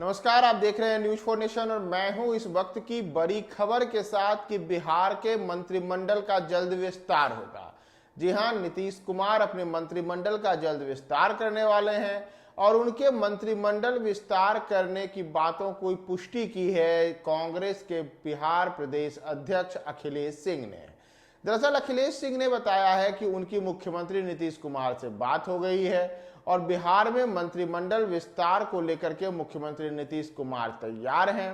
नमस्कार, आप देख रहे हैं न्यूज 4 नेशन और मैं हूं इस वक्त की बड़ी खबर के साथ कि बिहार के मंत्रिमंडल का जल्द विस्तार होगा। जी हां, नीतीश कुमार अपने मंत्रिमंडल का जल्द विस्तार करने वाले हैं और उनके मंत्रिमंडल विस्तार करने की बातों को पुष्टि की है कांग्रेस के बिहार प्रदेश अध्यक्ष अखिलेश सिंह ने। दरअसल अखिलेश सिंह ने बताया है कि उनकी मुख्यमंत्री नीतीश कुमार से बात हो गई है और बिहार में मंत्रिमंडल विस्तार को लेकर के मुख्यमंत्री नीतीश कुमार तैयार हैं।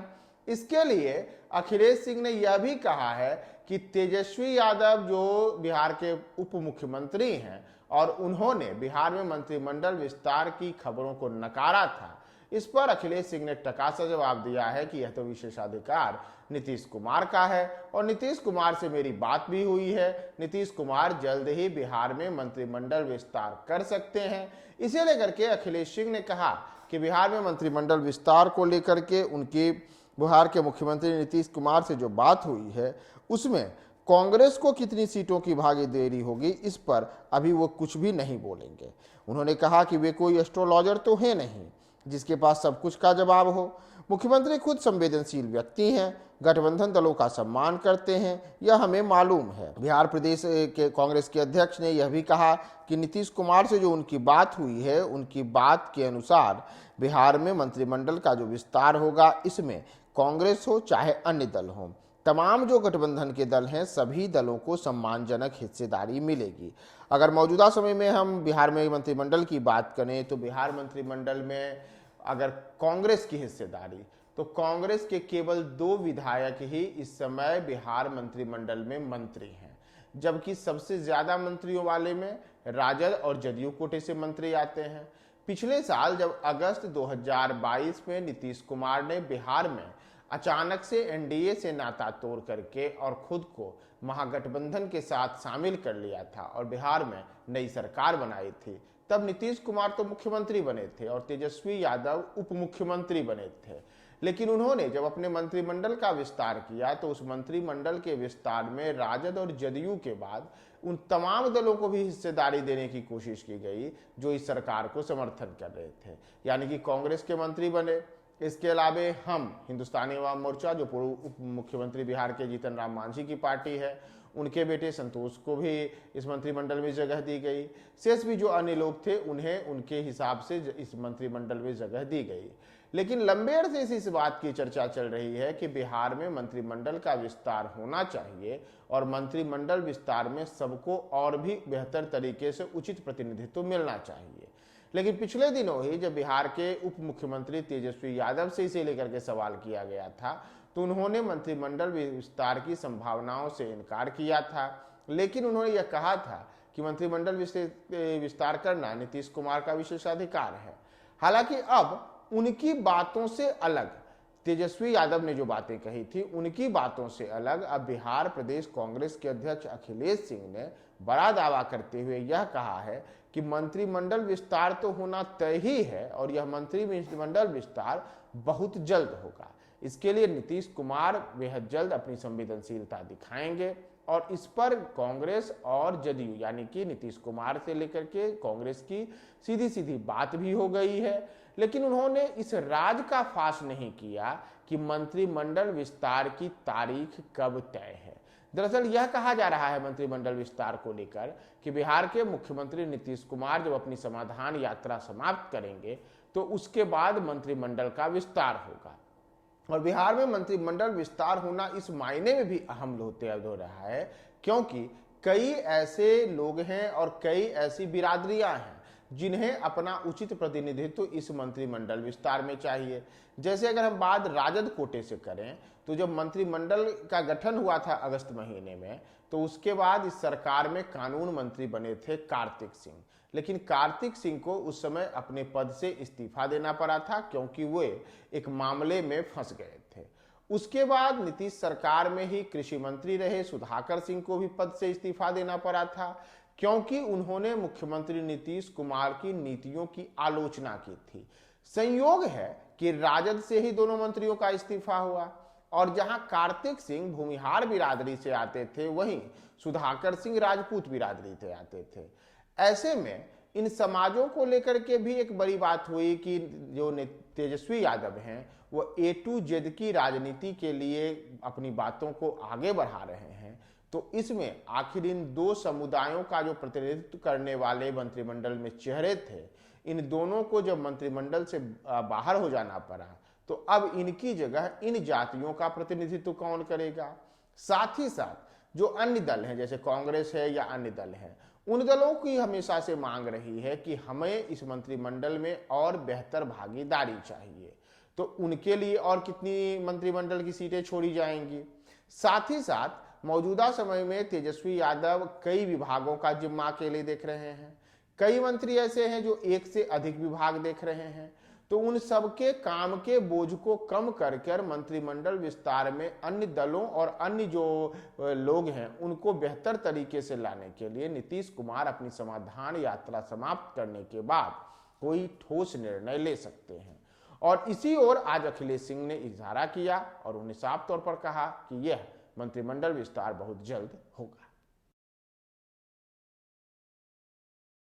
इसके लिए अखिलेश सिंह ने यह भी कहा है कि तेजस्वी यादव जो बिहार के उप मुख्यमंत्री हैं और उन्होंने बिहार में मंत्रिमंडल विस्तार की खबरों को नकारा था, इस पर अखिलेश सिंह ने टकासा जवाब दिया है कि यह तो विशेषाधिकार नीतीश कुमार का है और नीतीश कुमार से मेरी बात भी हुई है। नीतीश कुमार जल्द ही बिहार में मंत्रिमंडल विस्तार कर सकते हैं। इसे लेकर के अखिलेश सिंह ने कहा कि बिहार में मंत्रिमंडल विस्तार को लेकर के उनकी बिहार के मुख्यमंत्री नीतीश कुमार से जो बात हुई है उसमें कांग्रेस को कितनी सीटों की भागीदारी होगी इस पर अभी वो कुछ भी नहीं बोलेंगे। उन्होंने कहा कि वे कोई एस्ट्रोलॉजर तो है नहीं जिसके पास सब कुछ का जवाब हो। मुख्यमंत्री खुद संवेदनशील व्यक्ति हैं, गठबंधन दलों का सम्मान करते हैं, यह हमें मालूम है। बिहार प्रदेश के कांग्रेस के अध्यक्ष ने यह भी कहा कि नीतीश कुमार से जो उनकी बात हुई है उनकी बात के अनुसार बिहार में मंत्रिमंडल का जो विस्तार होगा इसमें कांग्रेस हो चाहे अन्य दल हो, तमाम जो गठबंधन के दल हैं सभी दलों को सम्मानजनक हिस्सेदारी मिलेगी। अगर मौजूदा समय में हम बिहार में मंत्रिमंडल की बात करें तो बिहार मंत्रिमंडल में अगर कांग्रेस की हिस्सेदारी तो कांग्रेस के केवल 2 विधायक ही इस समय बिहार मंत्रिमंडल में मंत्री हैं, जबकि सबसे ज्यादा मंत्रियों वाले में राजद और जदयू कोटे से मंत्री आते हैं। पिछले साल जब अगस्त 2022 में नीतीश कुमार ने बिहार में अचानक से एनडीए से नाता तोड़ करके और खुद को महागठबंधन के साथ शामिल कर लिया था और बिहार में नई सरकार बनाई थी, तब नीतीश कुमार तो मुख्यमंत्री बने थे और तेजस्वी यादव उप मुख्यमंत्री बने थे। लेकिन उन्होंने जब अपने मंत्रिमंडल का विस्तार किया तो उस मंत्रिमंडल के विस्तार में राजद और जदयू के बाद उन तमाम दलों को भी हिस्सेदारी देने की कोशिश की गई जो इस सरकार को समर्थन कर रहे थे, यानी कि कांग्रेस के मंत्री बने। इसके अलावे हम हिंदुस्तानी अवाम मोर्चा जो पूर्व उप मुख्यमंत्री बिहार के जीतन राम मांझी की पार्टी है, उनके बेटे संतोष को भी इस मंत्रिमंडल में जगह दी गई। शेष भी जो अन्य लोग थे उन्हें उनके हिसाब से इस मंत्रिमंडल में जगह दी गई। लेकिन लंबे अरसे से इस बात की चर्चा चल रही है कि बिहार में मंत्रिमंडल का विस्तार होना चाहिए और मंत्रिमंडल विस्तार में सबको और भी बेहतर तरीके से उचित प्रतिनिधित्व मिलना चाहिए। लेकिन पिछले दिनों ही जब बिहार के उप मुख्यमंत्री तेजस्वी यादव से इसे लेकर के सवाल किया गया था तो उन्होंने मंत्रिमंडल विस्तार की संभावनाओं से इनकार किया था। लेकिन उन्होंने यह कहा था कि मंत्रिमंडल विस्तार करना नीतीश कुमार का विशेषाधिकार है। हालांकि अब उनकी बातों से अलग, तेजस्वी यादव ने जो बातें कही थी उनकी बातों से अलग अब बिहार प्रदेश कांग्रेस के अध्यक्ष अखिलेश सिंह ने बड़ा दावा करते हुए यह कहा है कि मंत्रिमंडल विस्तार तो होना तय ही है और यह मंत्रिमंडल विस्तार बहुत जल्द होगा। इसके लिए नीतीश कुमार बेहद जल्द अपनी संवेदनशीलता दिखाएंगे और इस पर कांग्रेस और जदयू यानी कि नीतीश कुमार से लेकर के कांग्रेस की सीधी सीधी बात भी हो गई है। लेकिन उन्होंने इस राज का फाश नहीं किया कि मंत्रिमंडल विस्तार की तारीख कब तय है। दरअसल यह कहा जा रहा है मंत्रिमंडल विस्तार को लेकर कि बिहार के मुख्यमंत्री नीतीश कुमार जब अपनी समाधान यात्रा समाप्त करेंगे तो उसके बाद मंत्रिमंडल का विस्तार होगा और बिहार में मंत्रिमंडल विस्तार होना इस मायने में भी अहम होते हो रहा है क्योंकि कई ऐसे लोग हैं और कई ऐसी बिरादरियां हैं जिन्हें अपना उचित प्रतिनिधित्व इस मंत्रिमंडल विस्तार में चाहिए। जैसे अगर हम बात राजद कोटे से करें तो जब मंत्रिमंडल का गठन हुआ था अगस्त महीने में तो उसके बाद इस सरकार में कानून मंत्री बने थे कार्तिक सिंह, लेकिन कार्तिक सिंह को उस समय अपने पद से इस्तीफा देना पड़ा था क्योंकि वो एक मामले में फंस गए थे। उसके बाद नीतीश सरकार में ही कृषि मंत्री रहे सुधाकर सिंह को भी पद से इस्तीफा देना पड़ा था क्योंकि उन्होंने मुख्यमंत्री नीतीश कुमार की नीतियों की आलोचना की थी। संयोग है कि राजद से ही दोनों मंत्रियों का इस्तीफा हुआ और जहां कार्तिक सिंह भूमिहार बिरादरी से आते थे वहीं सुधाकर सिंह राजपूत बिरादरी से आते थे। ऐसे में इन समाजों को लेकर के भी एक बड़ी बात हुई कि जो तेजस्वी यादव हैं वो A to Z की राजनीति के लिए अपनी बातों को आगे बढ़ा रहे हैं। तो इसमें आखिर इन दो समुदायों का जो प्रतिनिधित्व करने वाले मंत्रिमंडल में चेहरे थे, इन दोनों को जब मंत्रिमंडल से बाहर हो जाना पड़ा, तो अब इनकी जगह इन जातियों का प्रतिनिधित्व कौन करेगा। साथ ही साथ जो अन्य दल हैं, जैसे कांग्रेस है या अन्य दल हैं, उन दलों की हमेशा से मांग रही है कि हमें इस मंत्रिमंडल में और बेहतर भागीदारी चाहिए। तो उनके लिए और कितनी मंत्रिमंडल की सीटें छोड़ी जाएंगी। साथ ही साथ मौजूदा समय में तेजस्वी यादव कई विभागों का जिम्मा अकेले देख रहे हैं। कई मंत्री ऐसे हैं जो एक से अधिक विभाग देख रहे हैं। तो उन सबके काम के बोझ को कम कर मंत्रिमंडल विस्तार में अन्य दलों और अन्य जो लोग हैं उनको बेहतर तरीके से लाने के लिए नीतीश कुमार अपनी समाधान यात्रा समाप्त करने के बाद कोई ठोस निर्णय ले सकते हैं। और इसी ओर आज अखिलेश सिंह ने इशारा किया और उन्हें साफ तौर पर कहा कि यह मंत्रिमंडल विस्तार बहुत जल्द होगा।